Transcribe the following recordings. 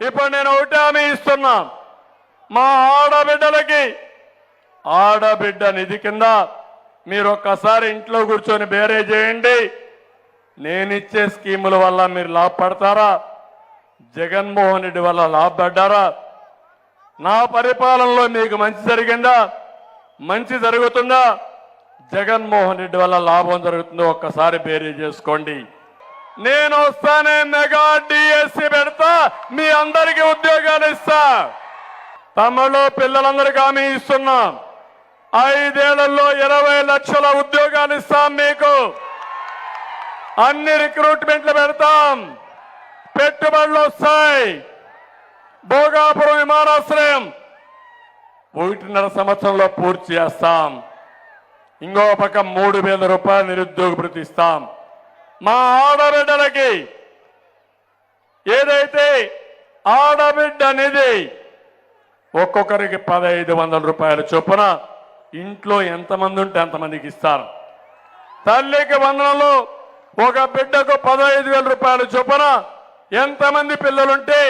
ఇప్పుడు నేను ఒకటి హామీ ఇస్తున్నా, మా ఆడబిడ్డలకి ఆడబిడ్డ నిధి కింద మీరు ఒక్కసారి ఇంట్లో కూర్చొని బేరే చేయండి. నేనిచ్చే స్కీముల వల్ల మీరు లాభపడతారా, జగన్మోహన్ రెడ్డి వల్ల లాభపడ్డారా, నా పరిపాలనలో మీకు మంచి జరిగిందా, మంచి జరుగుతుందా, జగన్మోహన్ రెడ్డి వల్ల లాభం జరుగుతుందో ఒక్కసారి బేరీ చేసుకోండి. నేను వస్తానే మెగా డిఎస్సి పెడతా, మీ అందరికీ ఉద్యోగాలు ఇస్తా. తమలో పిల్లలందరికీ హామీ ఇస్తున్నా, 5 ఏళ్లలో 20 లక్షల ఉద్యోగాలు ఇస్తాం. మీకు అన్ని రిక్రూట్మెంట్లు పెడతాం, పెట్టుబడులు వస్తాయి. భోగాపురం విమానాశ్రయం 1.5 సంవత్సరంలో పూర్తి చేస్తాం. ఇంకో పక్క 3,000 రూపాయలు నిరుద్యోగ భృతి ఇస్తాం. మా ఆడబిడ్డలకి ఏదైతే ఆడబిడ్డ నిధి ఒక్కొక్కరికి 1,500 రూపాయల చొప్పున ఇంట్లో ఎంతమంది ఉంటే అంతమందికి ఇస్తారు. తల్లికి వందనలు ఒక బిడ్డకు 15,000 రూపాయల చొప్పున ఎంతమంది పిల్లలుంటే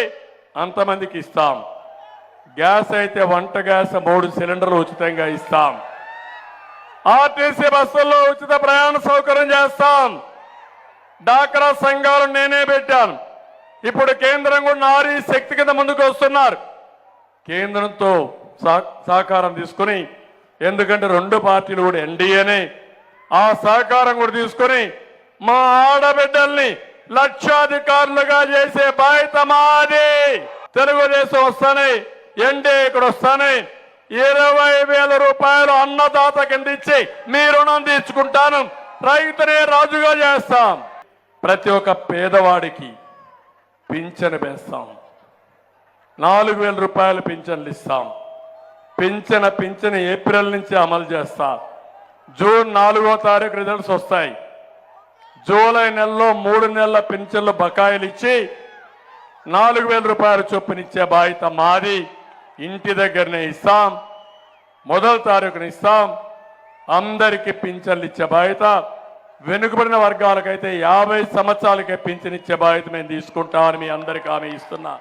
అంతమందికి ఇస్తాం. గ్యాస్ అయితే వంట గ్యాస్ 3 సిలిండర్లు ఉచితంగా ఇస్తాం. ఆర్టీసీ బస్సుల్లో ఉచిత ప్రయాణ సౌకర్యం చేస్తాం. డాక్రా సంఘాలు నేనే పెట్టాను. ఇప్పుడు కేంద్రం కూడా నారీ శక్తి కింద ముందుకు వస్తున్నారు. కేంద్రంతో సహకారం తీసుకుని, ఎందుకంటే 2 పార్టీలు కూడా ఎన్డీఏనే, ఆ సహకారం కూడా తీసుకుని మా ఆడబిడ్డల్ని లక్షాధికారులుగా చేసే బాధ్యత మాది. తెలుగుదేశం వస్తానే, ఎన్డీఏ ఇక్కడ వస్తానే 20,000 రూపాయలు అన్నదాత కింద ఇచ్చి మీ రుణం తీర్చుకుంటాను. రైతునే రాజుగా చేస్తాం. ప్రతి ఒక్క పేదవాడికి పింఛను వేస్తాం. 4,000 రూపాయలు పింఛన్లు ఇస్తాం. పింఛను ఏప్రిల్ నుంచి అమలు చేస్తా. జూన్ 4వ తారీఖు రిజల్ట్స్ వస్తాయి. జూలై నెలలో 3 నెలల పింఛన్లు బకాయిలు ఇచ్చి 4,000 రూపాయల చొప్పున ఇచ్చే బాధ్యత మాది. ఇంటి దగ్గరనే ఇస్తాం. 1వ తారీఖున ఇస్తాం. అందరికీ పింఛన్లు ఇచ్చే బాధ్యత, వెనుకబడిన వర్గాలకైతే 50 సంవత్సరాలకే పింఛన్ ఇచ్చే బాధ్యత మేము తీసుకుంటామని మీ అందరికీ హామీ ఇస్తున్నా.